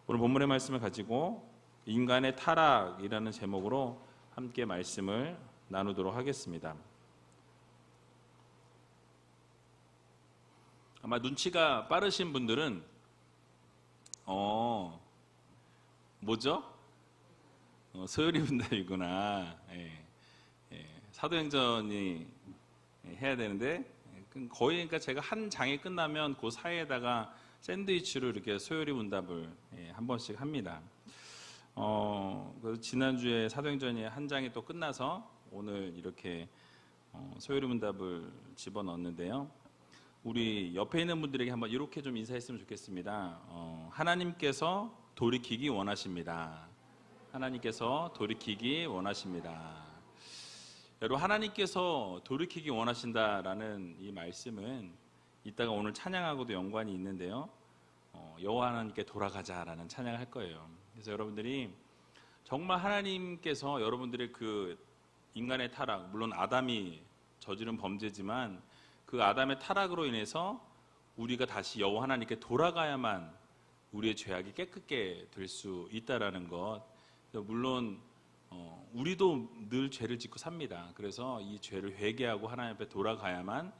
오늘 본문의 말씀을 가지고 인간의 타락이라는 제목으로 함께 말씀을 나누도록 하겠습니다. 아마 눈치가 빠르신 분들은 뭐죠? 소요리 분답이구나. 사도행전이 해야 되는데 거의 그러니까 제가 한 장이 끝나면 그 사이에다가 샌드위치로 이렇게 소요리 문답을 한 번씩 합니다. 그래서 지난주에 사도행전이 한 장이 또 끝나서 오늘 이렇게 소요리 문답을 집어넣었는데요. 우리 옆에 있는 분들에게 한번 이렇게 좀 인사했으면 좋겠습니다. 하나님께서 돌이키기 원하십니다. 하나님께서 돌이키기 원하십니다. 여러분, 하나님께서 돌이키기 원하신다라는 이 말씀은 이따가 오늘 찬양하고도 연관이 있는데요. 여호와 하나님께 돌아가자라는 찬양을 할 거예요. 그래서 여러분들이 정말 하나님께서 여러분들의 그 인간의 타락, 물론 아담이 저지른 범죄지만 그 아담의 타락으로 인해서 우리가 다시 여호와 하나님께 돌아가야만 우리의 죄악이 깨끗게 될 수 있다라는 것. 물론 우리도 늘 죄를 짓고 삽니다. 그래서 이 죄를 회개하고 하나님 앞에 돌아가야만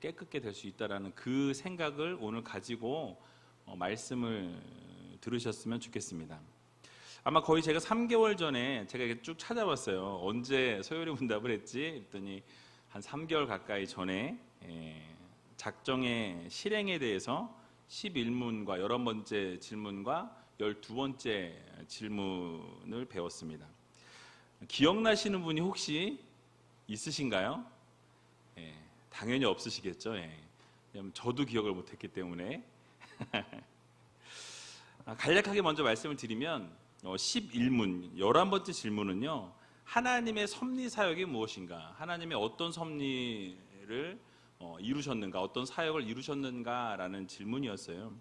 깨끗게 될 수 있다라는 그 생각을 오늘 가지고 말씀을 들으셨으면 좋겠습니다. 아마 거의 제가 3개월 전에 제가 이렇게 쭉 찾아봤어요. 언제 소요리 문답을 했지? 했더니 한 3개월 가까이 전에 작정의 실행에 대해서 11문과 11번째 질문과 12번째 질문을 배웠습니다. 기억나시는 분이 혹시 있으신가요? 당연히 없으시겠죠. 왜냐하면 저도 기억을 못했기 때문에. 간략하게 먼저 말씀을 드리면 11문, 11번째 질문은요, 하나님의 섭리 사역이 무엇인가, 하나님의 어떤 섭리를 이루셨는가, 어떤 사역을 이루셨는가라는 질문이었어요.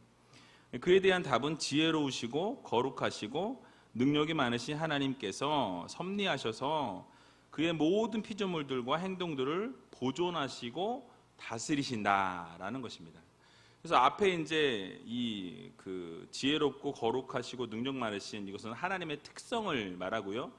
그에 대한 답은 지혜로우시고 거룩하시고 능력이 많으신 하나님께서 섭리하셔서 그의 모든 피조물들과 행동들을 보존하시고 다스리신다라는 것입니다. 그래서 앞에 이제 이 그 지혜롭고 거룩하시고 능력 많으신, 이것은 하나님의 특성을 말하고요.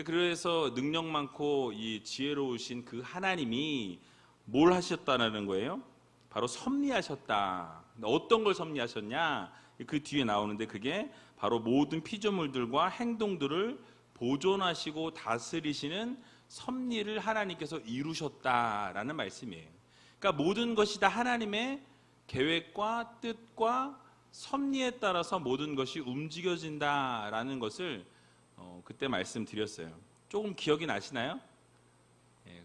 그래서 능력 많고 이 지혜로우신 그 하나님이 뭘 하셨다라는 거예요? 바로 섭리하셨다. 어떤 걸 섭리하셨냐? 그 뒤에 나오는데 그게 바로 모든 피조물들과 행동들을 보존하시고 다스리시는 섭리를 하나님께서 이루셨다라는 말씀이에요. 그러니까 모든 것이 다 하나님의 계획과 뜻과 섭리에 따라서 모든 것이 움직여진다라는 것을 그때 말씀드렸어요. 조금 기억이 나시나요?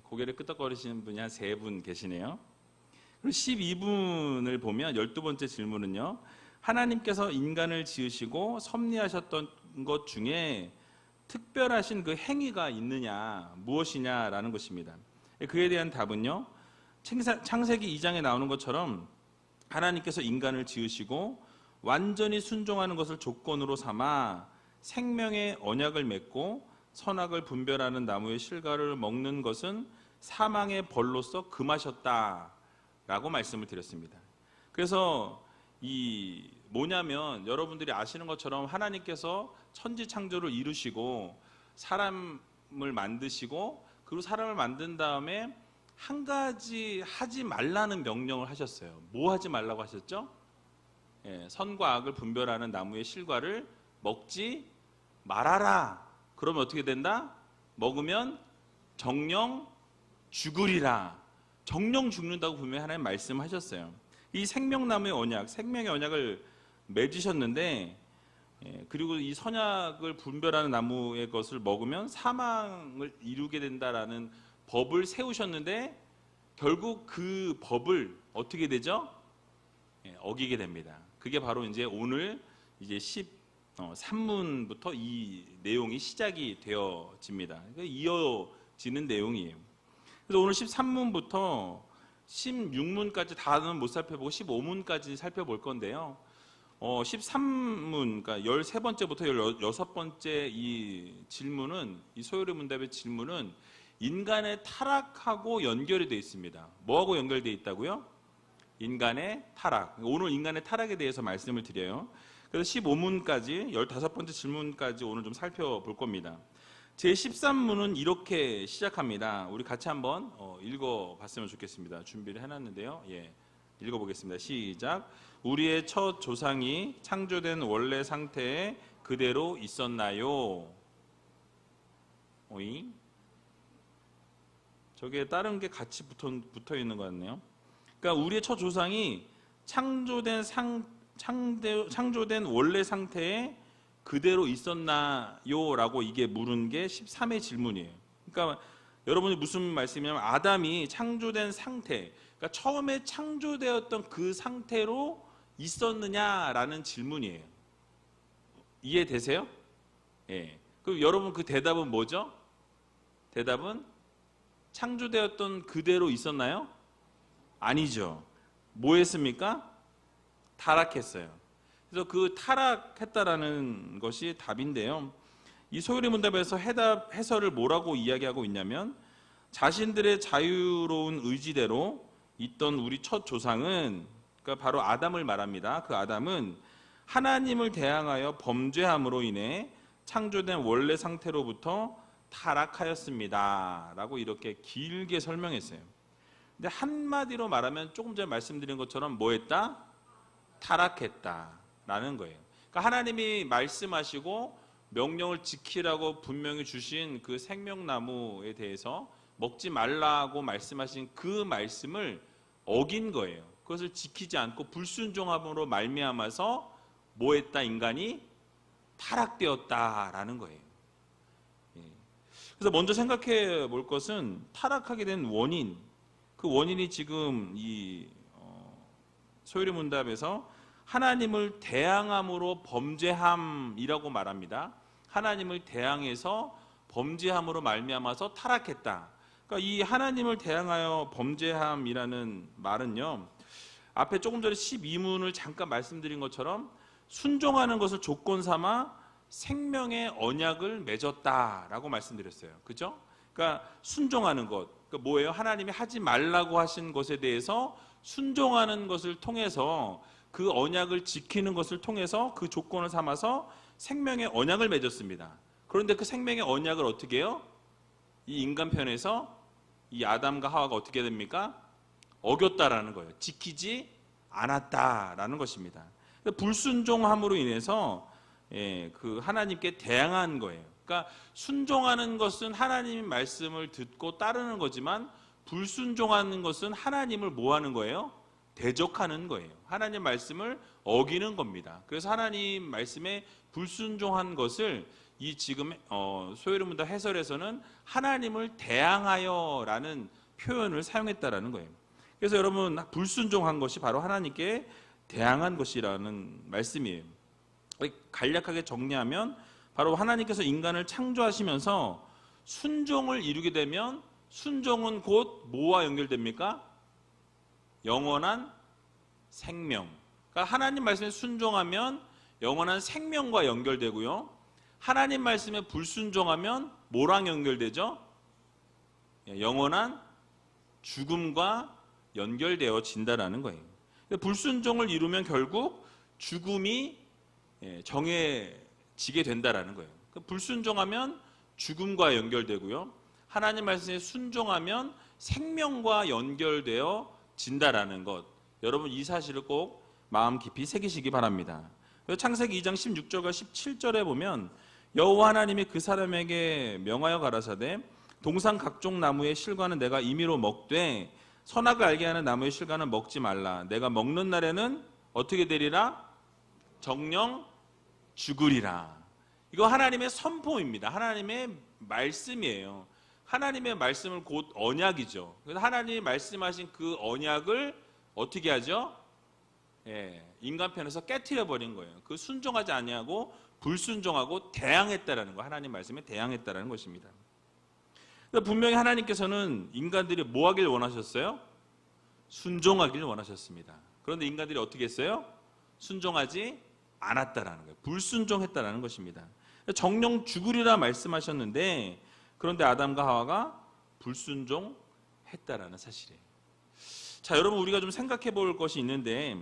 고개를 끄덕거리시는 분이 한 3분 계시네요. 그리고 12분을 보면 12번째 질문은요, 하나님께서 인간을 지으시고 섭리하셨던 것 중에 특별하신 그 행위가 있느냐, 무엇이냐라는 것입니다. 그에 대한 답은요, 창세기 2장에 나오는 것처럼 하나님께서 인간을 지으시고 완전히 순종하는 것을 조건으로 삼아 생명의 언약을 맺고 선악을 분별하는 나무의 실과를 먹는 것은 사망의 벌로서 금하셨다라고 말씀을 드렸습니다. 그래서 이 뭐냐면, 여러분들이 아시는 것처럼 하나님께서 천지 창조를 이루시고 사람을 만드시고, 그리고 사람을 만든 다음에 한 가지 하지 말라는 명령을 하셨어요. 뭐 하지 말라고 하셨죠? 선과 악을 분별하는 나무의 실과를 먹지 말아라. 그러면 어떻게 된다? 먹으면 정령 죽으리라. 정령 죽는다고 분명히 하나님 말씀하셨어요. 이 생명나무의 언약, 생명의 언약을 맺으셨는데, 그리고 이 선악을 분별하는 나무의 것을 먹으면 사망을 이루게 된다라는 법을 세우셨는데, 결국 그 법을 어떻게 되죠? 어기게 됩니다. 그게 바로 이제 오늘 이제 13문부터 이 내용이 시작이 되어집니다. 이어지는 내용이에요. 그래서 오늘 13문부터 16문까지 다는 못 살펴보고 15문까지 살펴볼 건데요. 13문, 그러니까 13번째부터 16번째 이 질문은, 이 소요리 문답의 질문은 인간의 타락하고 연결이 되어 있습니다. 뭐하고 연결되어 있다고요? 인간의 타락. 오늘 인간의 타락에 대해서 말씀을 드려요. 그래서 15문까지 15번째 질문까지 오늘 좀 살펴볼 겁니다. 제13문은 이렇게 시작합니다. 우리 같이 한번 읽어봤으면 좋겠습니다. 준비를 해놨는데요. 읽어보겠습니다. 시작. 우리의 첫 조상이 창조된 원래 상태에 그대로 있었나요? 오잉? 저게 다른 게 같이 붙어 있는 것 같네요. 그러니까 우리의 첫 조상이 창조된 원래 상태에 그대로 있었나요? 라고 이게 물은 게 13의 질문이에요. 그러니까 여러분이 무슨 말씀이냐면 아담이 창조된 상태, 그러니까 처음에 창조되었던 그 상태로 있었느냐라는 질문이에요. 이해되세요? 예. 그럼 여러분 그 대답은 뭐죠? 대답은 창조되었던 그대로 있었나요? 아니죠. 뭐 했습니까? 타락했어요. 그래서 그 타락했다라는 것이 답인데요. 이 소요리 문답에서 해설을 뭐라고 이야기하고 있냐면 자신들의 자유로운 의지대로 있던 우리 첫 조상은, 그러니까 바로 아담을 말합니다. 그 아담은 하나님을 대항하여 범죄함으로 인해 창조된 원래 상태로부터 타락하였습니다. 라고 이렇게 길게 설명했어요. 근데 한마디로 말하면 조금 전에 말씀드린 것처럼 뭐 했다? 타락했다. 라는 거예요. 그러니까 하나님이 말씀하시고 명령을 지키라고 분명히 주신 그 생명나무에 대해서 먹지 말라고 말씀하신 그 말씀을 어긴 거예요. 그것을 지키지 않고 불순종함으로 말미암아서 뭐 했다? 인간이 타락되었다라는 거예요. 그래서 먼저 생각해 볼 것은 타락하게 된 원인, 그 원인이 지금 이 소요리 문답에서 하나님을 대항함으로 범죄함이라고 말합니다. 하나님을 대항해서 범죄함으로 말미암아서 타락했다. 그러니까 이 하나님을 대항하여 범죄함이라는 말은요, 앞에 조금 전에 12문을 잠깐 말씀드린 것처럼 순종하는 것을 조건 삼아 생명의 언약을 맺었다라고 말씀드렸어요. 그죠? 그러니까 순종하는 것, 그러니까 뭐예요? 하나님이 하지 말라고 하신 것에 대해서 순종하는 것을 통해서 그 언약을 지키는 것을 통해서 그 조건을 삼아서 생명의 언약을 맺었습니다. 그런데 그 생명의 언약을 어떻게 해요? 이 인간편에서 이 아담과 하와가 어떻게 됩니까? 어겼다라는 거예요. 지키지 않았다라는 것입니다. 불순종함으로 인해서 그 하나님께 대항한 거예요. 그러니까 순종하는 것은 하나님의 말씀을 듣고 따르는 거지만 불순종하는 것은 하나님을 뭐 하는 거예요? 대적하는 거예요. 하나님 말씀을 어기는 겁니다. 그래서 하나님 말씀에 불순종한 것을 이 지금 소요리 문답 해설에서는 하나님을 대항하여라는 표현을 사용했다라는 거예요. 그래서 여러분 불순종한 것이 바로 하나님께 대항한 것이라는 말씀이에요. 간략하게 정리하면 바로 하나님께서 인간을 창조하시면서 순종을 이루게 되면 순종은 곧 뭐와 연결됩니까? 영원한 생명. 그러니까 하나님 말씀에 순종하면 영원한 생명과 연결되고요. 하나님 말씀에 불순종하면 뭐랑 연결되죠? 영원한 죽음과 연결되어진다라는 거예요. 불순종을 이루면 결국 죽음이 정해지게 된다라는 거예요. 불순종하면 죽음과 연결되고요. 하나님 말씀에 순종하면 생명과 연결되어 진다라는 것, 여러분 이 사실을 꼭 마음 깊이 새기시기 바랍니다. 창세기 2장 16절과 17절에 보면 여호와 하나님이 그 사람에게 명하여 가라사대 동산 각종 나무의 실과는 내가 임의로 먹되 선악을 알게 하는 나무의 실과는 먹지 말라. 내가 먹는 날에는 어떻게 되리라? 정령 죽으리라. 이거 하나님의 선포입니다. 하나님의 말씀이에요. 하나님의 말씀을 곧 언약이죠. 그래서 하나님이 말씀하신 그 언약을 어떻게 하죠? 인간편에서 깨트려 버린 거예요. 그 순종하지 아니하고 불순종하고 대항했다라는 거, 하나님 말씀에 대항했다라는 것입니다. 분명히 하나님께서는 인간들이 뭐 하길 원하셨어요? 순종하길 원하셨습니다. 그런데 인간들이 어떻게 했어요? 순종하지 않았다라는 거예요. 불순종했다라는 것입니다. 정령 죽으리라 말씀하셨는데 그런데 아담과 하와가 불순종했다라는 사실이에요. 자, 여러분 우리가 좀 생각해 볼 것이 있는데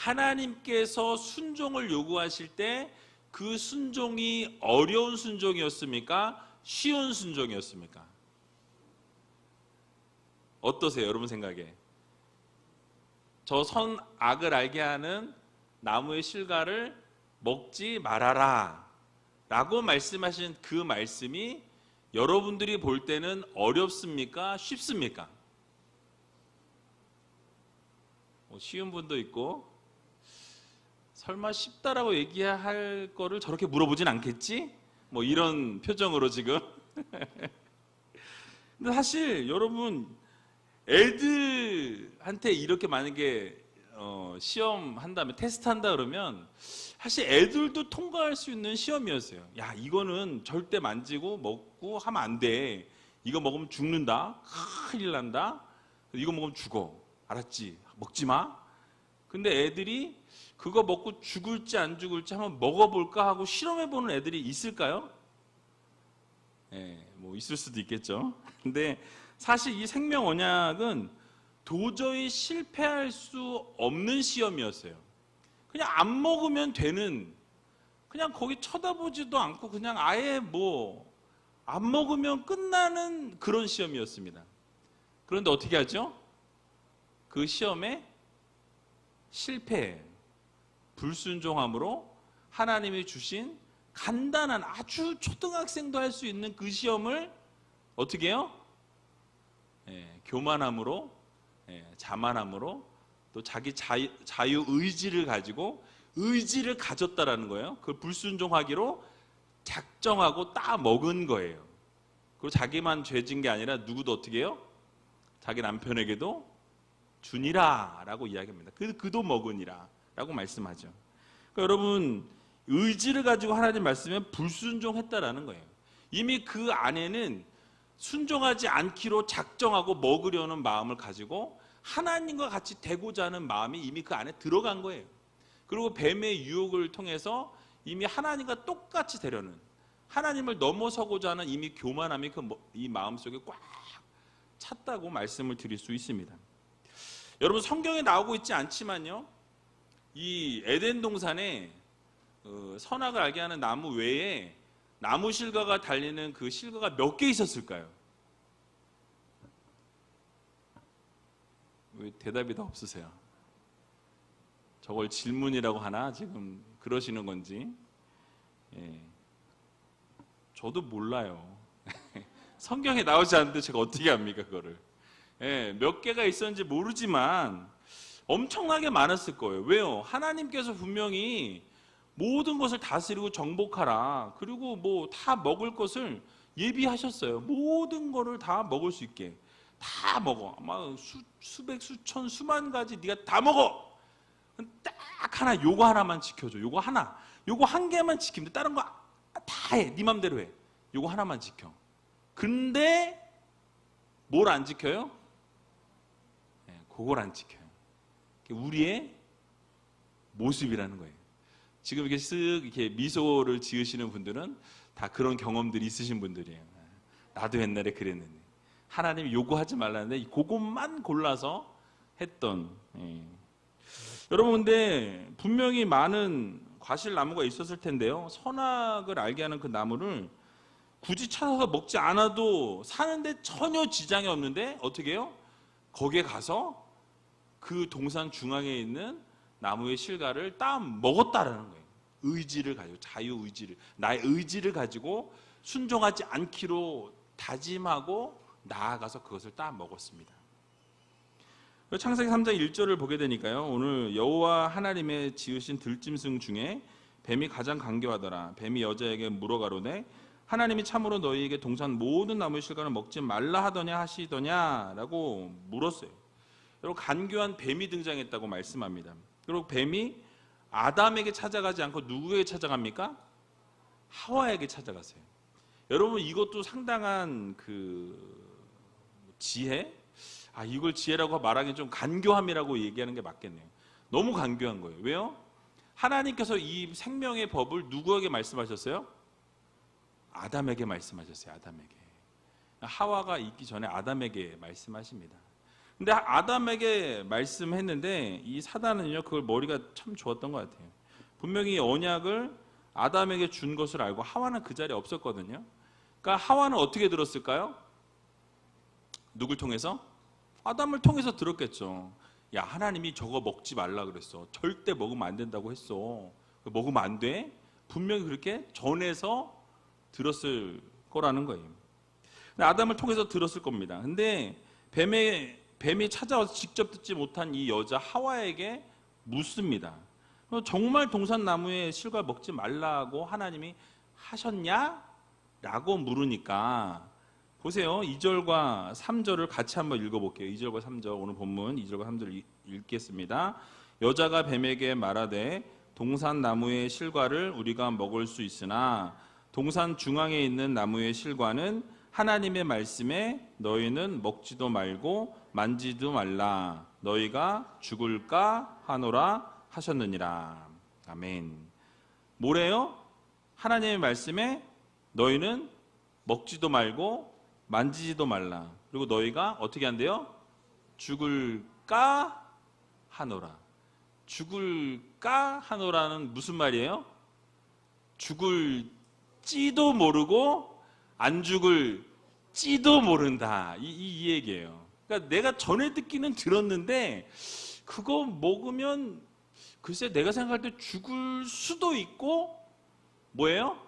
하나님께서 순종을 요구하실 때 그 순종이 어려운 순종이었습니까? 쉬운 순종이었습니까? 어떠세요, 여러분 생각에? 저 선악을 알게 하는 나무의 실과를 먹지 말아라 라고 말씀하신 그 말씀이 여러분들이 볼 때는 어렵습니까? 쉽습니까? 쉬운 분도 있고, 설마 쉽다라고 얘기할 거를 저렇게 물어보진 않겠지? 뭐 이런 표정으로 지금. 근데 사실 여러분, 애들한테 이렇게 만약에 시험 한다면, 테스트 한다 그러면 사실 애들도 통과할 수 있는 시험이었어요. 야, 이거는 절대 만지고 먹고 하면 안 돼. 이거 먹으면 죽는다. 큰일 난다. 이거 먹으면 죽어. 알았지? 먹지 마. 근데 애들이 그거 먹고 죽을지 안 죽을지 한번 먹어볼까 하고 실험해보는 애들이 있을까요? 뭐 있을 수도 있겠죠. 근데 사실 이 생명 언약은 도저히 실패할 수 없는 시험이었어요. 그냥 안 먹으면 되는, 그냥 거기 쳐다보지도 않고 그냥 아예 뭐 안 먹으면 끝나는 그런 시험이었습니다. 그런데 어떻게 하죠? 그 시험에 실패해요. 불순종함으로 하나님이 주신 간단한, 아주 초등학생도 할 수 있는 그 시험을 어떻게 해요? 교만함으로, 자만함으로, 또 자기 자유 의지를 가지고 의지를 가졌다라는 거예요. 그걸 불순종하기로 작정하고 따 먹은 거예요. 그리고 자기만 죄진 게 아니라 누구도 어떻게 해요? 자기 남편에게도 주니라 라고 이야기합니다. 그도 먹으니라 라고 말씀하죠. 그러니까 여러분, 의지를 가지고 하나님 말씀에 불순종했다라는 거예요. 이미 그 안에는 순종하지 않기로 작정하고 먹으려는 마음을 가지고 하나님과 같이 되고자 하는 마음이 이미 그 안에 들어간 거예요. 그리고 뱀의 유혹을 통해서 이미 하나님과 똑같이 되려는, 하나님을 넘어서고자 하는 이미 교만함이 이 마음속에 꽉 찼다고 말씀을 드릴 수 있습니다. 여러분, 성경에 나오고 있지 않지만요, 이 에덴 동산에 선악을 알게 하는 나무 외에 나무 실과가 달리는 그 실과가 몇 개 있었을까요? 왜 대답이 다 없으세요? 저걸 질문이라고 하나? 지금 그러시는 건지. 저도 몰라요. 성경에 나오지 않는데 제가 어떻게 합니까, 그거를? 몇 개가 있었는지 모르지만 엄청나게 많았을 거예요. 왜요? 하나님께서 분명히 모든 것을 다스리고 정복하라, 그리고 뭐 다 먹을 것을 예비하셨어요. 모든 거를 다 먹을 수 있게 다 먹어. 아마 수백, 수천, 수만 가지 네가 다 먹어. 딱 하나, 요거 하나만 지켜줘. 요거 하나, 요거 한 개만 지키면 돼. 다른 거 다 해. 네 맘대로 해. 요거 하나만 지켜. 근데 뭘 안 지켜요? 그걸 안 지켜요. 우리의 모습이라는 거예요. 지금 이렇게 쓱 이렇게 미소를 지으시는 분들은 다 그런 경험들이 있으신 분들이에요. 나도 옛날에 그랬는데 하나님이 요구하지 말라는데 그것만 골라서 했던. 여러분, 근데 분명히 많은 과실나무가 있었을 텐데요, 선악을 알게 하는 그 나무를 굳이 찾아서 먹지 않아도 사는데 전혀 지장이 없는데 어떻게 해요? 거기에 가서 그 동산 중앙에 있는 나무의 실과를 따 먹었다라는 거예요. 의지를 가지고, 자유의지를, 나의 의지를 가지고 순종하지 않기로 다짐하고 나아가서 그것을 따 먹었습니다. 창세기 3장 1절을 보게 되니까요, 오늘 여호와 하나님의 지으신 들짐승 중에 뱀이 가장 간교하더라. 뱀이 여자에게 물어가로되 하나님이 참으로 너희에게 동산 모든 나무의 실과를 먹지 말라 하더냐 하시더냐 라고 물었어요. 여러분, 간교한 뱀이 등장했다고 말씀합니다. 그리고 뱀이 아담에게 찾아가지 않고 누구에게 찾아갑니까? 하와에게 찾아갔어요. 여러분, 이것도 상당한 그 지혜? 이걸 지혜라고 말하기는 좀 간교함이라고 얘기하는 게 맞겠네요. 너무 간교한 거예요. 왜요? 하나님께서 이 생명의 법을 누구에게 말씀하셨어요? 아담에게 말씀하셨어요. 아담에게. 하와가 있기 전에 아담에게 말씀하십니다. 근데 아담에게 말씀했는데 이 사단은요, 그걸 머리가 참 좋았던 것 같아요. 분명히 언약을 아담에게 준 것을 알고 하와는 그 자리에 없었거든요. 그러니까 하와는 어떻게 들었을까요? 누굴 통해서? 아담을 통해서 들었겠죠. 야, 하나님이 저거 먹지 말라 그랬어. 절대 먹으면 안 된다고 했어. 먹으면 안 돼? 분명히 그렇게 전해서 들었을 거라는 거예요. 아담을 통해서 들었을 겁니다. 근데 뱀이 찾아와서 직접 듣지 못한 이 여자 하와에게 묻습니다. 정말 동산나무의 실과 먹지 말라고 하나님이 하셨냐? 라고 물으니까 보세요. 2절과 3절을 같이 한번 읽어볼게요. 2절과 3절, 오늘 본문 2절과 3절을 읽겠습니다. 여자가 뱀에게 말하되 동산나무의 실과를 우리가 먹을 수 있으나 동산 중앙에 있는 나무의 실과는 하나님의 말씀에 너희는 먹지도 말고 만지도 말라. 너희가 죽을까 하노라 하셨느니라. 아멘. 뭐래요? 하나님의 말씀에 너희는 먹지도 말고 만지지도 말라. 그리고 너희가 어떻게 한대요? 죽을까 하노라. 죽을까 하노라는 무슨 말이에요? 죽을지도 모르고 안 죽을지도 모른다. 이 얘기예요. 그러니까 내가 전에 듣기는 들었는데 그거 먹으면 글쎄 내가 생각할 때 죽을 수도 있고 뭐예요?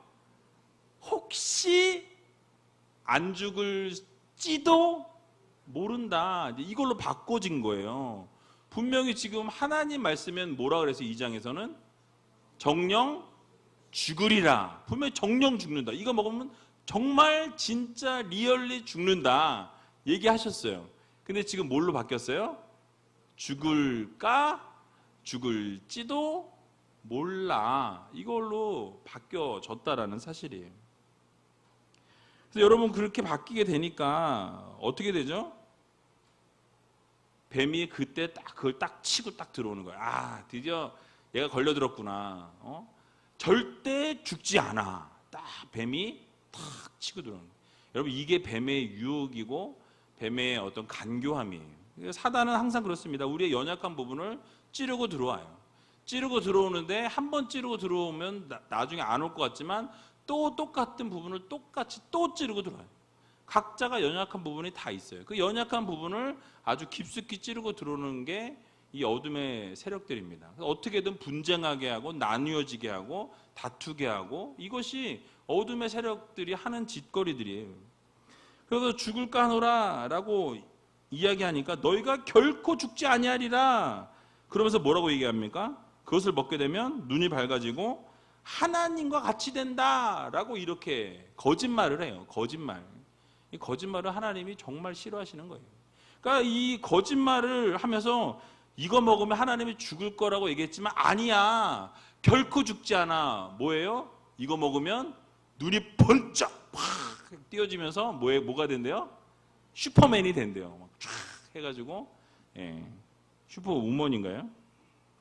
혹시 안 죽을지도 모른다. 이걸로 바꿔진 거예요. 분명히 지금 하나님 말씀은 뭐라 그래서 2장에서는 정령 죽으리라. 분명히 정령 죽는다. 이거 먹으면 정말 진짜 리얼리 죽는다 얘기하셨어요. 근데 지금 뭘로 바뀌었어요? 죽을까? 죽을지도 몰라. 이걸로 바뀌어졌다라는 사실이에요. 그래서 여러분 그렇게 바뀌게 되니까 어떻게 되죠? 뱀이 그때 그걸 딱 치고 딱 들어오는 거야. 아, 드디어 얘가 걸려들었구나. 절대 죽지 않아. 딱 뱀이 탁 치고 들어오는 거예요. 여러분 이게 뱀의 유혹이고 뱀의 어떤 간교함이에요. 사단은 항상 그렇습니다. 우리의 연약한 부분을 찌르고 들어와요. 찌르고 들어오는데 한 번 찌르고 들어오면 나중에 안 올 것 같지만 또 똑같은 부분을 똑같이 또 찌르고 들어와요. 각자가 연약한 부분이 다 있어요. 그 연약한 부분을 아주 깊숙이 찌르고 들어오는 게 이 어둠의 세력들입니다. 어떻게든 분쟁하게 하고 나뉘어지게 하고 다투게 하고 이것이 어둠의 세력들이 하는 짓거리들이에요. 그래서 죽을까 하노라 라고 이야기하니까 너희가 결코 죽지 아니하리라. 그러면서 뭐라고 얘기합니까? 그것을 먹게 되면 눈이 밝아지고 하나님과 같이 된다라고 이렇게 거짓말을 해요. 거짓말. 이 거짓말을 하나님이 정말 싫어하시는 거예요. 그러니까 이 거짓말을 하면서 이거 먹으면 하나님이 죽을 거라고 얘기했지만 아니야. 결코 죽지 않아. 뭐예요? 이거 먹으면 눈이 번쩍 팍 띄어지면서 뭐가 된대요? 슈퍼맨이 된대요. 막 쫙 해가지고 슈퍼우먼인가요?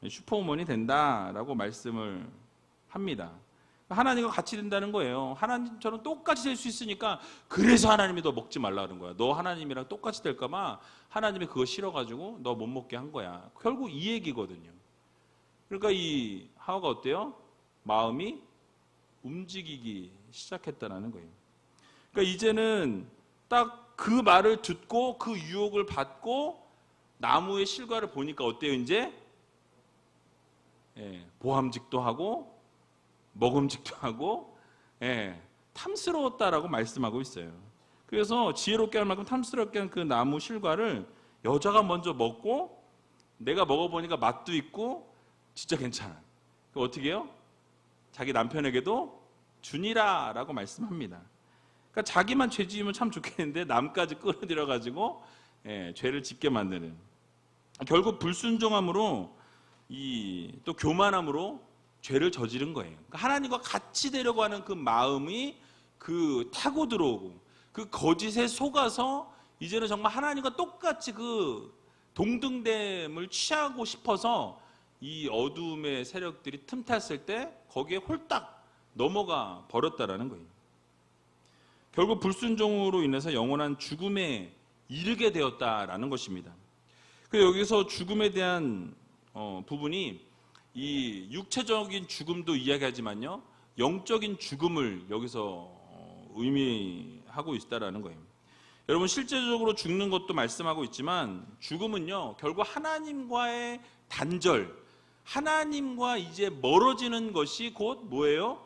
슈퍼우먼이 된다라고 말씀을 합니다. 하나님과 같이 된다는 거예요. 하나님처럼 똑같이 될 수 있으니까 그래서 하나님이 너 먹지 말라는 거야. 너 하나님이랑 똑같이 될까 봐 하나님이 그거 싫어가지고 너 못 먹게 한 거야. 결국 이 얘기거든요. 그러니까 이 하와가 어때요? 마음이 움직이기 시작했다는 거예요. 그러니까 이제는 딱 그 말을 듣고 그 유혹을 받고 나무의 실과를 보니까 어때요 이제? 보암직도 하고 먹음직도 하고 탐스러웠다라고 말씀하고 있어요. 그래서 지혜롭게 할 만큼 탐스럽게 한 그 나무 실과를 여자가 먼저 먹고 내가 먹어보니까 맛도 있고 진짜 괜찮아. 그럼 어떻게 해요? 자기 남편에게도 주니라 라고 말씀합니다. 그러니까 자기만 죄 지으면 참 좋겠는데 남까지 끌어들여가지고 죄를 짓게 만드는, 결국 불순종함으로 또 교만함으로 죄를 저지른 거예요. 그러니까 하나님과 같이 되려고 하는 그 마음이 타고 들어오고 그 거짓에 속아서 이제는 정말 하나님과 똑같이 그 동등됨을 취하고 싶어서 이 어둠의 세력들이 틈탔을 때 거기에 홀딱 넘어가 버렸다라는 거예요. 결국 불순종으로 인해서 영원한 죽음에 이르게 되었다라는 것입니다. 여기서 죽음에 대한 부분이 이 육체적인 죽음도 이야기하지만요, 영적인 죽음을 여기서 의미하고 있다라는 거예요. 여러분, 실제적으로 죽는 것도 말씀하고 있지만 죽음은요, 결국 하나님과의 단절, 하나님과 이제 멀어지는 것이 곧 뭐예요?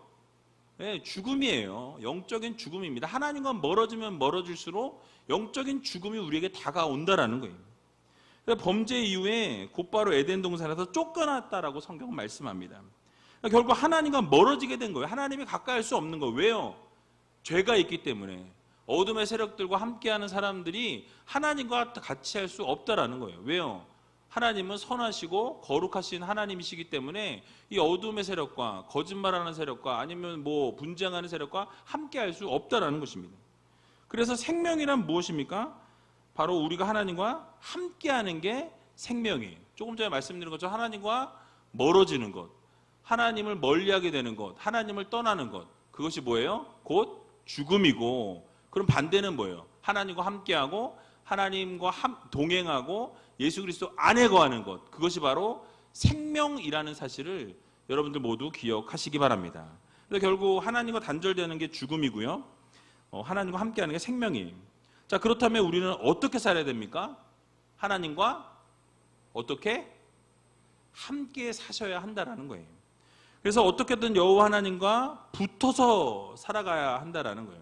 네, 죽음이에요. 영적인 죽음입니다. 하나님과 멀어지면 멀어질수록 영적인 죽음이 우리에게 다가온다라는 거예요. 범죄 이후에 곧바로 에덴 동산에서 쫓겨났다라고 성경은 말씀합니다. 결국 하나님과 멀어지게 된 거예요. 하나님이 가까이 할 수 없는 거예요. 왜요? 죄가 있기 때문에. 어둠의 세력들과 함께하는 사람들이 하나님과 같이 할 수 없다라는 거예요. 왜요? 하나님은 선하시고 거룩하신 하나님이시기 때문에 이 어둠의 세력과 거짓말하는 세력과 아니면 분쟁하는 세력과 함께할 수 없다라는 것입니다. 그래서 생명이란 무엇입니까? 바로 우리가 하나님과 함께하는 게 생명이에요. 조금 전에 말씀드린 것처럼 하나님과 멀어지는 것, 하나님을 멀리하게 되는 것, 하나님을 떠나는 것, 그것이 뭐예요? 곧 죽음이고, 그럼 반대는 뭐예요? 하나님과 함께하고 하나님과 동행하고 예수 그리스도 안에 거하는 것, 그것이 바로 생명이라는 사실을 여러분들 모두 기억하시기 바랍니다. 그래서 결국 하나님과 단절되는 게 죽음이고요, 하나님과 함께하는 게 생명이에요. 자, 그렇다면 우리는 어떻게 살아야 됩니까? 하나님과 어떻게 함께 사셔야 한다라는 거예요. 그래서 어떻게든 여호와 하나님과 붙어서 살아가야 한다라는 거예요.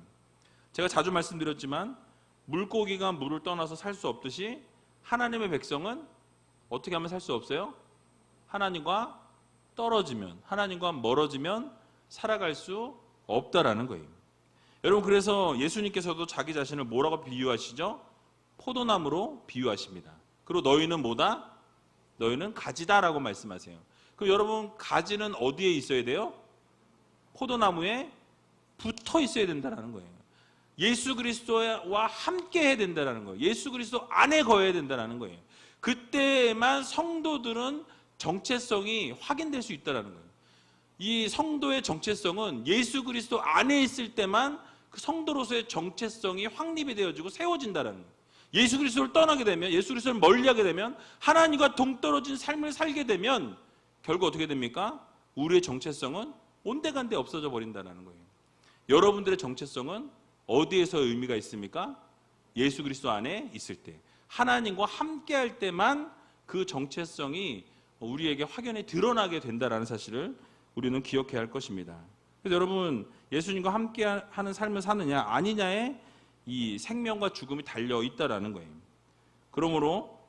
제가 자주 말씀드렸지만 물고기가 물을 떠나서 살 수 없듯이 하나님의 백성은 어떻게 하면 살 수 없어요? 하나님과 떨어지면, 하나님과 멀어지면 살아갈 수 없다라는 거예요. 여러분, 그래서 예수님께서도 자기 자신을 뭐라고 비유하시죠? 포도나무로 비유하십니다. 그리고 너희는 뭐다? 너희는 가지다라고 말씀하세요. 그럼 여러분, 가지는 어디에 있어야 돼요? 포도나무에 붙어 있어야 된다는 거예요. 예수 그리스도와 함께 해야 된다는 거예요. 예수 그리스도 안에 거해야 된다는 거예요. 그때만 성도들은 정체성이 확인될 수 있다는 거예요. 이 성도의 정체성은 예수 그리스도 안에 있을 때만 그 성도로서의 정체성이 확립이 되어지고 세워진다는 거예요. 예수 그리스도를 떠나게 되면, 예수 그리스도를 멀리하게 되면, 하나님과 동떨어진 삶을 살게 되면 결국 어떻게 됩니까? 우리의 정체성은 온데간데 없어져 버린다는 거예요. 여러분들의 정체성은 어디에서 의미가 있습니까? 예수 그리스도 안에 있을 때, 하나님과 함께할 때만 그 정체성이 우리에게 확연히 드러나게 된다는 사실을 우리는 기억해야 할 것입니다. 그래서 여러분, 예수님과 함께하는 삶을 사느냐 아니냐에 이 생명과 죽음이 달려 있다라는 거예요. 그러므로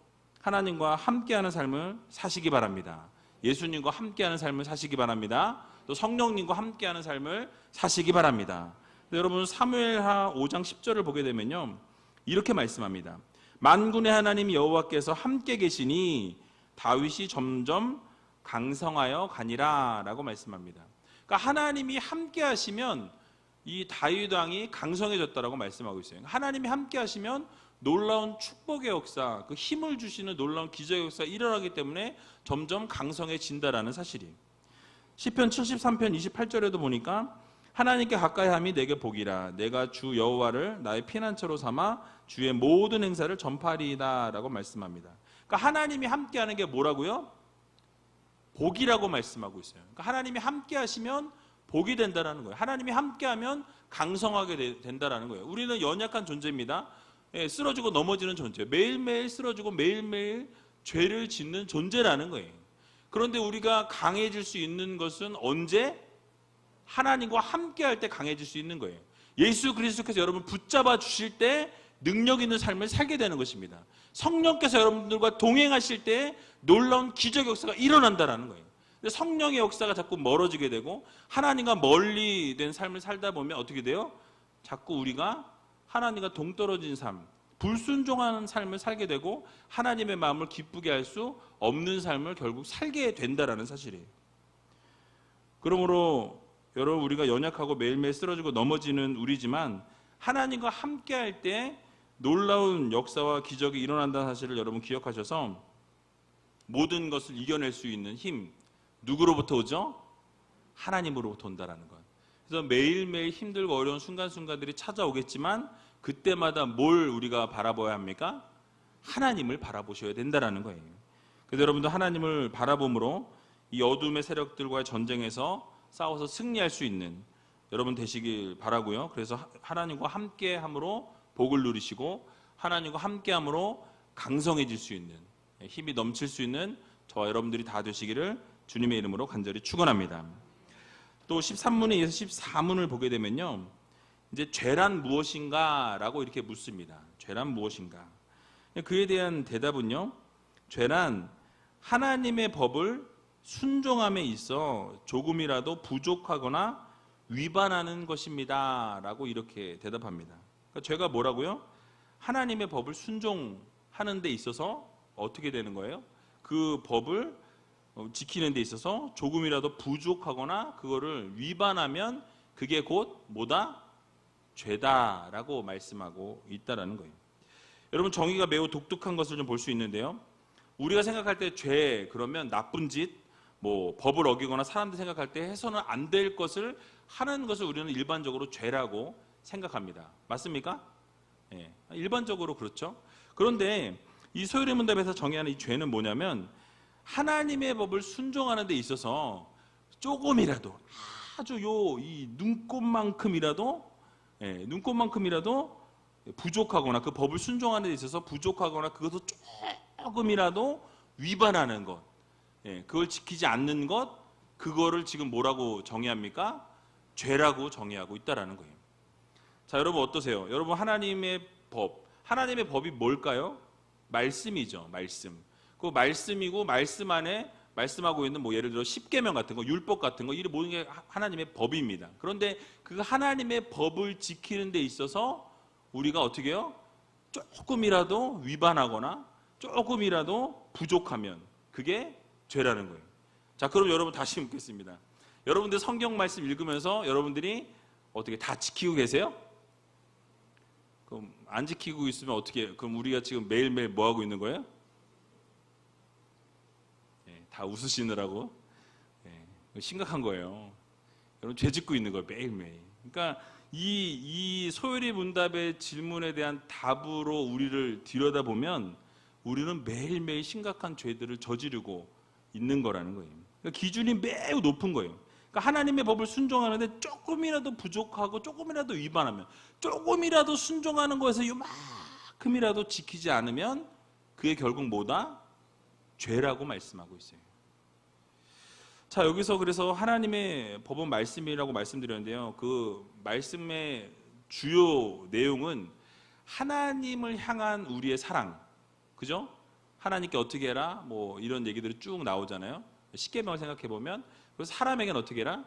하나님과 함께하는 삶을 사시기 바랍니다. 예수님과 함께하는 삶을 사시기 바랍니다. 또 성령님과 함께하는 삶을 사시기 바랍니다. 여러분, 사무엘하 5장 10절을 보게 되면요, 이렇게 말씀합니다. 만군의 하나님 여호와께서 함께 계시니 다윗이 점점 강성하여 가니라 라고 말씀합니다. 그러니까 하나님이 함께 하시면 이 다윗 왕이 강성해졌다라고 말씀하고 있어요. 하나님이 함께 하시면 놀라운 축복의 역사, 그 힘을 주시는 놀라운 기적의 역사가 일어나기 때문에 점점 강성해진다라는 사실이에요. 시편 73편 28절에도 보니까 하나님께 가까이함이 내게 복이라, 내가 주 여호와를 나의 피난처로 삼아 주의 모든 행사를 전파하리이다 라고 말씀합니다. 그러니까 하나님이 함께하는 게 뭐라고요? 복이라고 말씀하고 있어요. 그러니까 하나님이 함께 하시면 복이 된다는 거예요. 하나님이 함께하면 강성하게 된다는 거예요. 우리는 연약한 존재입니다. 쓰러지고 넘어지는 존재, 매일매일 쓰러지고 매일매일 죄를 짓는 존재라는 거예요. 그런데 우리가 강해질 수 있는 것은 언제? 하나님과 함께할 때 강해질 수 있는 거예요. 예수 그리스도께서 여러분 붙잡아 주실 때 능력 있는 삶을 살게 되는 것입니다. 성령께서 여러분들과 동행하실 때 놀라운 기적 역사가 일어난다는 거예요. 성령의 역사가 자꾸 멀어지게 되고 하나님과 멀리 된 삶을 살다 보면 어떻게 돼요? 자꾸 우리가 하나님과 동떨어진 삶, 불순종하는 삶을 살게 되고 하나님의 마음을 기쁘게 할 수 없는 삶을 결국 살게 된다는 사실이에요. 그러므로 여러분, 우리가 연약하고 매일매일 쓰러지고 넘어지는 우리지만 하나님과 함께할 때 놀라운 역사와 기적이 일어난다는 사실을 여러분 기억하셔서 모든 것을 이겨낼 수 있는 힘, 누구로부터 오죠? 하나님으로부터 온다는 것. 그래서 매일매일 힘들고 어려운 순간순간들이 찾아오겠지만 그때마다 뭘 우리가 바라봐야 합니까? 하나님을 바라보셔야 된다라는 거예요. 그래서 여러분도 하나님을 바라봄으로 이 어둠의 세력들과의 전쟁에서 싸워서 승리할 수 있는 여러분 되시길 바라고요. 그래서 하나님과 함께함으로 복을 누리시고 하나님과 함께함으로 강성해질 수 있는, 힘이 넘칠 수 있는 저와 여러분들이 다 되시기를 주님의 이름으로 간절히 축원합니다. 또 13문에 이어서 14문을 보게 되면요, 이제 죄란 무엇인가 라고 이렇게 묻습니다. 죄란 무엇인가? 그에 대한 대답은요, 죄란 하나님의 법을 순종함에 있어 조금이라도 부족하거나 위반하는 것입니다 라고 이렇게 대답합니다. 그러니까 죄가 뭐라고요? 하나님의 법을 순종하는 데 있어서 어떻게 되는 거예요? 그 법을 지키는 데 있어서 조금이라도 부족하거나 그거를 위반하면 그게 곧 뭐다? 죄다라고 말씀하고 있다라는 거예요. 여러분, 정의가 매우 독특한 것을 좀 볼 수 있는데요, 우리가 생각할 때 죄 그러면 나쁜 짓, 뭐 법을 어기거나 사람들이 생각할 때 해서는 안 될 것을 하는 것을 우리는 일반적으로 죄라고 생각합니다. 맞습니까? 예, 일반적으로 그렇죠. 그런데 이 소요리 문답에서 정의하는 이 죄는 뭐냐면 하나님의 법을 순종하는 데 있어서 조금이라도, 아주 이 눈곱만큼이라도, 눈곱만큼이라도 부족하거나 그 법을 순종하는 데 있어서 부족하거나 그것을 조금이라도 위반하는 것, 그걸 지키지 않는 것, 그거를 지금 뭐라고 정의합니까? 죄라고 정의하고 있다라는 거예요. 자, 여러분 어떠세요? 여러분, 하나님의 법이 뭘까요? 말씀이죠. 말씀. 그 말씀이고 말씀 안에 말씀하고 있는 뭐 예를 들어 십계명 같은 거, 율법 같은 거, 이 모든 게 하나님의 법입니다. 그런데 그 하나님의 법을 지키는 데 있어서 우리가 어떻게 해요? 조금이라도 위반하거나 조금이라도 부족하면 그게 죄라는 거예요. 자, 그럼 여러분 다시 묻겠습니다. 여러분들 성경 말씀 읽으면서 여러분들이 어떻게 다 지키고 계세요? 그럼 안 지키고 있으면 어떻게 해요? 그럼 우리가 지금 매일매일 뭐 하고 있는 거예요? 다 웃으시느라고. 심각한 거예요. 여러분, 죄 짓고 있는 거예요, 매일매일. 그러니까 이 소요리 문답의 질문에 대한 답으로 우리를 들여다보면 우리는 매일매일 심각한 죄들을 저지르고 있는 거라는 거예요. 그러니까 기준이 매우 높은 거예요. 그러니까 하나님의 법을 순종하는데 조금이라도 부족하고 조금이라도 위반하면, 조금이라도 순종하는 것에서 이만큼이라도 지키지 않으면 그게 결국 뭐다? 죄라고 말씀하고 있어요. 자, 여기서 그래서 하나님의 법은 말씀이라고 말씀드렸는데요, 그 말씀의 주요 내용은 하나님을 향한 우리의 사랑, 그죠? 하나님께 어떻게 해라, 뭐 이런 얘기들이 쭉 나오잖아요. 십계명을 생각해 보면, 그래서 사람에게는 어떻게 해라,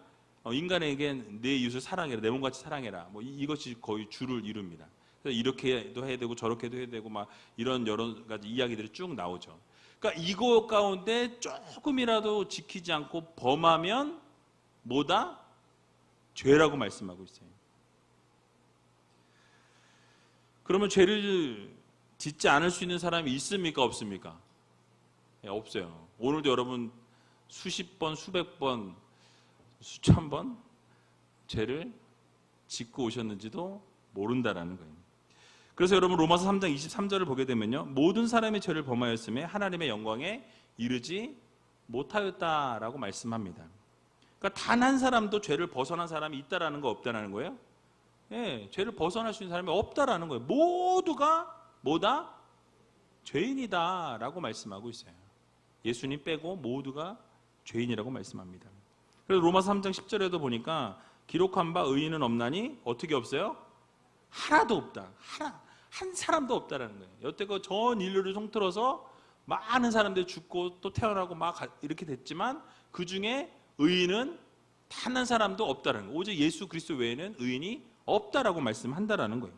인간에겐 내 이웃을 사랑해라, 내 몸같이 사랑해라, 뭐 이것이 거의 주를 이룹니다. 그래서 이렇게도 해야 되고 저렇게도 해야 되고 막 이런 여러 가지 이야기들이 쭉 나오죠. 그러니까 이거 가운데 조금이라도 지키지 않고 범하면 뭐다? 죄라고 말씀하고 있어요. 그러면 죄를 짓지 않을 수 있는 사람이 있습니까? 없습니까? 없어요. 오늘도 여러분 수십 번, 수백 번, 수천 번 죄를 짓고 오셨는지도 모른다라는 거예요. 그래서 여러분 로마서 3장 23절을 보게 되면요, 모든 사람이 죄를 범하였음에 하나님의 영광에 이르지 못하였다라고 말씀합니다. 그러니까 단 한 사람도 죄를 벗어난 사람이 있다라는 거, 없다라는 거예요? 죄를 벗어날 수 있는 사람이 없다라는 거예요. 모두가 뭐다? 죄인이다라고 말씀하고 있어요. 예수님 빼고 모두가 죄인이라고 말씀합니다. 그래서 로마서 3장 10절에도 보니까 기록한 바 의인은 없나니 어떻게 없어요? 하나도 없다. 한 사람도 없다라는 거예요. 여태껏 전 인류를 통틀어서 많은 사람들이 죽고 또 태어나고 막 이렇게 됐지만 그 중에 의인은 단 한 사람도 없다라는 거예요. 오직 예수 그리스도 외에는 의인이 없다라고 말씀한다라는 거예요.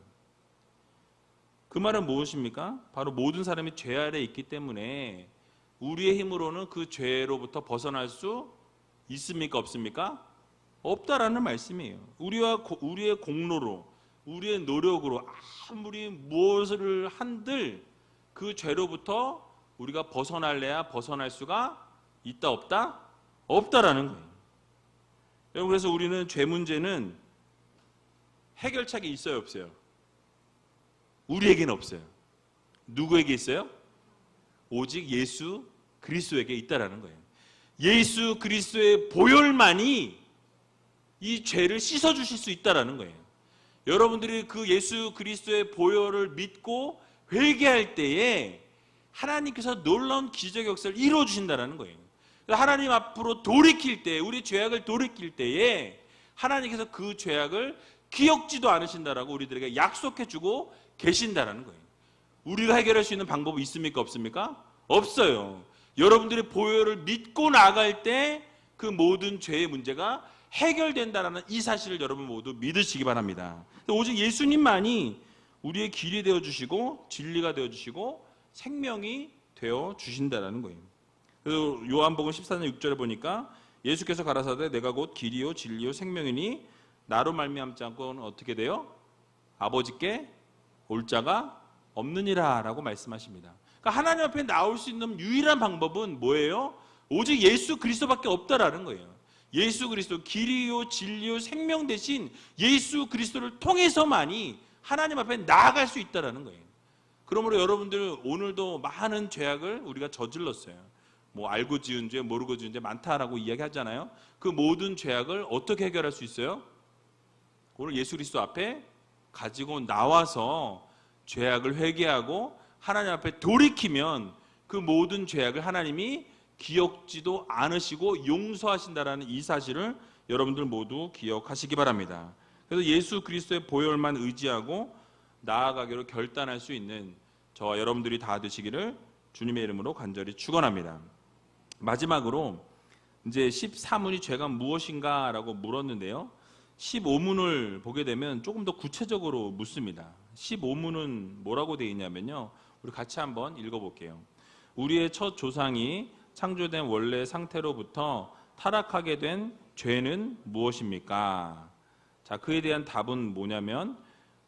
그 말은 무엇입니까? 바로 모든 사람이 죄 아래 있기 때문에 우리의 힘으로는 그 죄로부터 벗어날 수 있습니까? 없습니까? 없다라는 말씀이에요. 우리의 공로로, 우리의 노력으로 아무리 무엇을 한들 그 죄로부터 우리가 벗어날래야 벗어날 수가 있다 없다? 없다라는 거예요. 여러분, 그래서 우리는 죄 문제는 해결책이 있어요 없어요? 우리에게는 없어요. 누구에게 있어요? 오직 예수 그리스도에게 있다라는 거예요. 예수 그리스도의 보혈만이 이 죄를 씻어주실 수 있다라는 거예요. 여러분들이 그 예수 그리스도의 보혈을 믿고 회개할 때에 하나님께서 놀라운 기적 역사를 이루어 주신다라는 거예요. 하나님 앞으로 돌이킬 때, 우리 죄악을 돌이킬 때에 하나님께서 그 죄악을 기억지도 않으신다라고 우리들에게 약속해 주고 계신다라는 거예요. 우리가 해결할 수 있는 방법이 있습니까? 없습니까? 없어요. 여러분들이 보혈을 믿고 나갈 때 그 모든 죄의 문제가 해결된다라는 이 사실을 여러분 모두 믿으시기 바랍니다. 오직 예수님만이 우리의 길이 되어주시고 진리가 되어주시고 생명이 되어주신다라는 거예요. 그래서 요한복음 14장 6절에 보니까 예수께서 가라사대 내가 곧 길이요 진리요 생명이니 나로 말미암지 않고는 어떻게 돼요? 아버지께 올 자가 없느니라 라고 말씀하십니다. 그러니까 하나님 앞에 나올 수 있는 유일한 방법은 뭐예요? 오직 예수 그리스도밖에 없다라는 거예요. 예수 그리스도 길이요 진리요 생명 대신 예수 그리스도를 통해서만이 하나님 앞에 나아갈 수 있다라는 거예요. 그러므로 여러분들 오늘도 많은 죄악을 우리가 저질렀어요. 뭐 알고 지은 죄, 모르고 지은 죄 많다라고 이야기하잖아요. 그 모든 죄악을 어떻게 해결할 수 있어요? 오늘 예수 그리스도 앞에 가지고 나와서 죄악을 회개하고 하나님 앞에 돌이키면 그 모든 죄악을 하나님이 기억지도 않으시고 용서하신다라는 이 사실을 여러분들 모두 기억하시기 바랍니다. 그래서 예수 그리스도의 보혈만 의지하고 나아가기로 결단할 수 있는 저와 여러분들이 다 되시기를 주님의 이름으로 간절히 축원합니다. 마지막으로 이제 14문이 죄가 무엇인가 라고 물었는데요. 15문을 보게 되면 조금 더 구체적으로 묻습니다. 15문은 뭐라고 되어 있냐면요. 우리 같이 한번 읽어볼게요. 우리의 첫 조상이 창조된 원래 상태로부터 타락하게 된 죄는 무엇입니까? 자, 그에 대한 답은 뭐냐면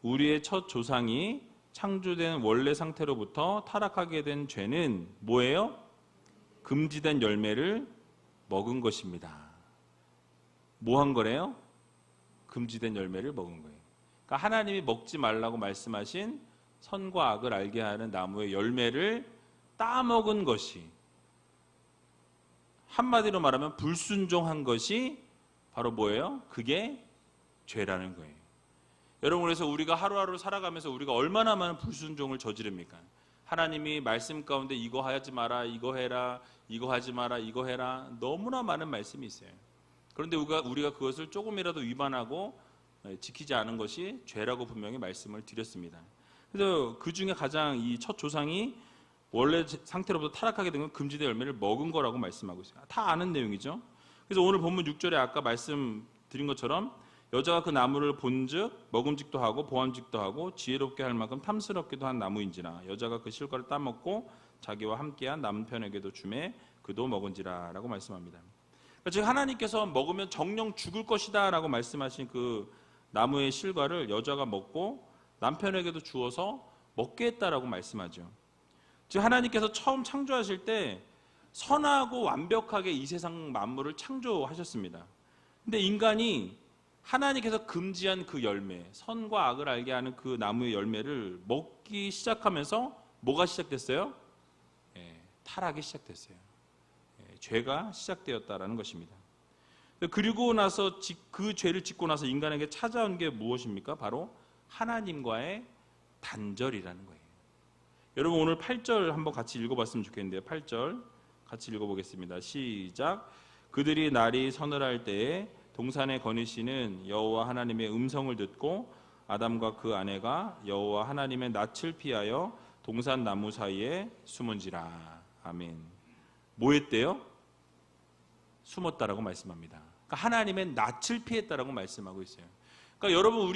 우리의 첫 조상이 창조된 원래 상태로부터 타락하게 된 죄는 뭐예요? 금지된 열매를 먹은 것입니다. 뭐 한 거래요? 금지된 열매를 먹은 거예요. 그러니까 하나님이 먹지 말라고 말씀하신 선과 악을 알게 하는 나무의 열매를 따먹은 것이, 한마디로 말하면 불순종한 것이 바로 뭐예요? 그게 죄라는 거예요. 여러분, 그래서 우리가 하루하루 살아가면서 우리가 얼마나 많은 불순종을 저지릅니까? 하나님이 말씀 가운데 이거 하지 마라, 이거 해라, 이거 하지 마라, 이거 해라, 너무나 많은 말씀이 있어요. 그런데 우리가 그것을 조금이라도 위반하고 지키지 않은 것이 죄라고 분명히 말씀을 드렸습니다. 그래서 그 중에 가장 이 첫 조상이 원래 상태로부터 타락하게 된 건 금지된 열매를 먹은 거라고 말씀하고 있어요. 다 아는 내용이죠. 그래서 오늘 본문 6절에 아까 말씀드린 것처럼 여자가 그 나무를 본즉 먹음직도 하고 보암직도 하고 지혜롭게 할 만큼 탐스럽기도 한 나무인지라 여자가 그 실과를 따먹고 자기와 함께한 남편에게도 주매 그도 먹은지라 라고 말씀합니다. 그러니까 즉 하나님께서 먹으면 정령 죽을 것이다 라고 말씀하신 그 나무의 실과를 여자가 먹고 남편에게도 주어서 먹게 했다라고 말씀하죠. 즉 하나님께서 처음 창조하실 때 선하고 완벽하게 이 세상 만물을 창조하셨습니다. 근데 인간이 하나님께서 금지한 그 열매, 선과 악을 알게 하는 그 나무의 열매를 먹기 시작하면서 뭐가 시작됐어요? 타락이 시작됐어요. 죄가 시작되었다라는 것입니다. 그리고 나서 그 죄를 짓고 나서 인간에게 찾아온 게 무엇입니까? 바로 하나님과의 단절이라는 거예요. 여러분 오늘 8절 한번 같이 읽어봤으면 좋겠는데요. 8절 같이 읽어보겠습니다. 시작. 그들이 날이 서늘할 때에 동산에 거니시는 여호와 하나님의 음성을 듣고 아담과 그 아내가 여호와 하나님의 낯을 피하여 동산 나무 사이에 숨은지라. 아멘. 뭐 했대요? 숨었다라고 말씀합니다. 그러니까 하나님의 낯을 피했다라고 말씀하고 있어요. 그러니까 여러분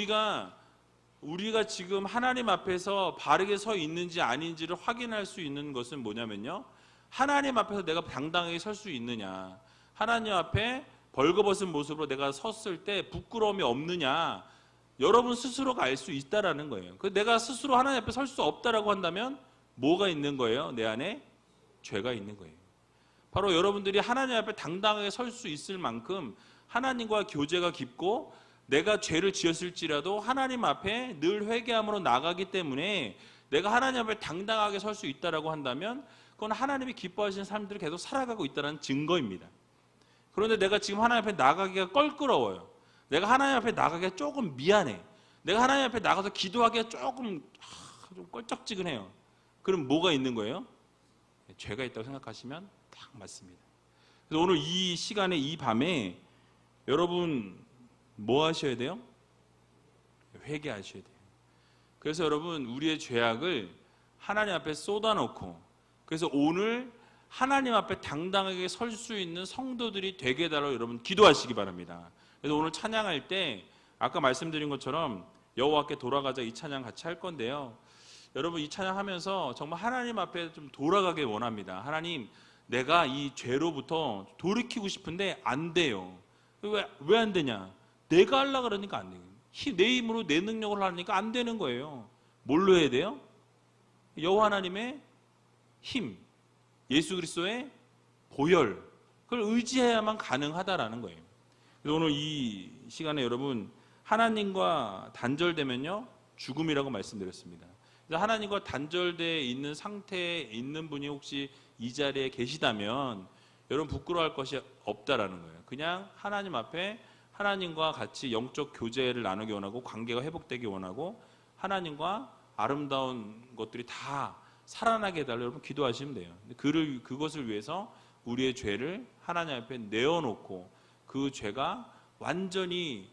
우리가 지금 하나님 앞에서 바르게 서 있는지 아닌지를 확인할 수 있는 것은 뭐냐면요. 하나님 앞에서 내가 당당하게 설 수 있느냐, 하나님 앞에 벌거벗은 모습으로 내가 섰을 때 부끄러움이 없느냐, 여러분 스스로가 알 수 있다라는 거예요. 내가 스스로 하나님 앞에 설 수 없다라고 한다면 뭐가 있는 거예요? 내 안에 죄가 있는 거예요. 바로 여러분들이 하나님 앞에 당당하게 설 수 있을 만큼 하나님과 교제가 깊고 내가 죄를 지었을지라도 하나님 앞에 늘 회개함으로 나가기 때문에 내가 하나님 앞에 당당하게 설 수 있다라고 한다면 그건 하나님이 기뻐하시는 삶들을 계속 살아가고 있다는 증거입니다. 그런데 내가 지금 하나님 앞에 나가기가 껄끄러워요. 내가 하나님 앞에 나가기가 조금 미안해. 내가 하나님 앞에 나가서 기도하기가 조금 좀 껄쩍지근해요. 그럼 뭐가 있는 거예요? 죄가 있다고 생각하시면 딱 맞습니다. 그래서 오늘 이 시간에, 이 밤에 여러분 뭐 하셔야 돼요? 회개하셔야 돼요. 그래서 여러분 우리의 죄악을 하나님 앞에 쏟아놓고, 그래서 오늘 하나님 앞에 당당하게 설 수 있는 성도들이 되게 해달라고 여러분 기도하시기 바랍니다. 그래서 오늘 찬양할 때 아까 말씀드린 것처럼 여호와께 돌아가자 이 찬양 같이 할 건데요. 여러분 이 찬양하면서 정말 하나님 앞에 좀 돌아가길 원합니다. 하나님, 내가 이 죄로부터 돌이키고 싶은데 안 돼요. 왜 안 되냐? 내가 하려고 그러니까 안 돼요. 내 힘으로 내 능력으로 하니까 안 되는 거예요. 뭘로 해야 돼요? 여호와 하나님의 힘, 예수 그리스도의 보혈, 그걸 의지해야만 가능하다라는 거예요. 그래서 오늘 이 시간에 여러분 하나님과 단절되면요 죽음이라고 말씀드렸습니다. 그래서 하나님과 단절되어 있는 상태에 있는 분이 혹시 이 자리에 계시다면 여러분 부끄러워할 것이 없다라는 거예요. 그냥 하나님 앞에 하나님과 같이 영적 교제를 나누기 원하고 관계가 회복되기 원하고 하나님과 아름다운 것들이 다 살아나게 해달라고 여러분 기도하시면 돼요. 그것을 위해서 우리의 죄를 하나님 앞에 내어놓고 그 죄가 완전히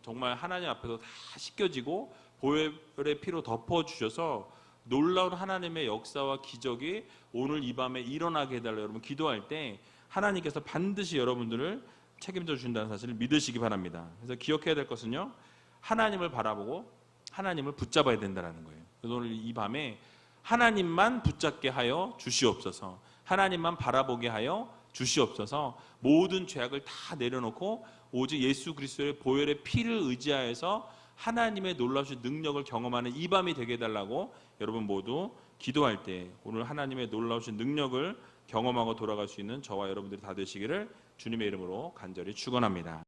정말 하나님 앞에서 다 씻겨지고 보혈의 피로 덮어주셔서 놀라운 하나님의 역사와 기적이 오늘 이 밤에 일어나게 해달라고 여러분 기도할 때 하나님께서 반드시 여러분들을 책임져 주신다는 사실을 믿으시기 바랍니다. 그래서 기억해야 될 것은요, 하나님을 바라보고 하나님을 붙잡아야 된다는 거예요. 그래서 오늘 이 밤에 하나님만 붙잡게 하여 주시옵소서, 하나님만 바라보게 하여 주시옵소서, 모든 죄악을 다 내려놓고 오직 예수 그리스도의 보혈의 피를 의지하여서 하나님의 놀라우신 능력을 경험하는 이 밤이 되게 해달라고 여러분 모두 기도할 때 오늘 하나님의 놀라우신 능력을 경험하고 돌아갈 수 있는 저와 여러분들이 다 되시기를 주님의 이름으로 간절히 축원합니다.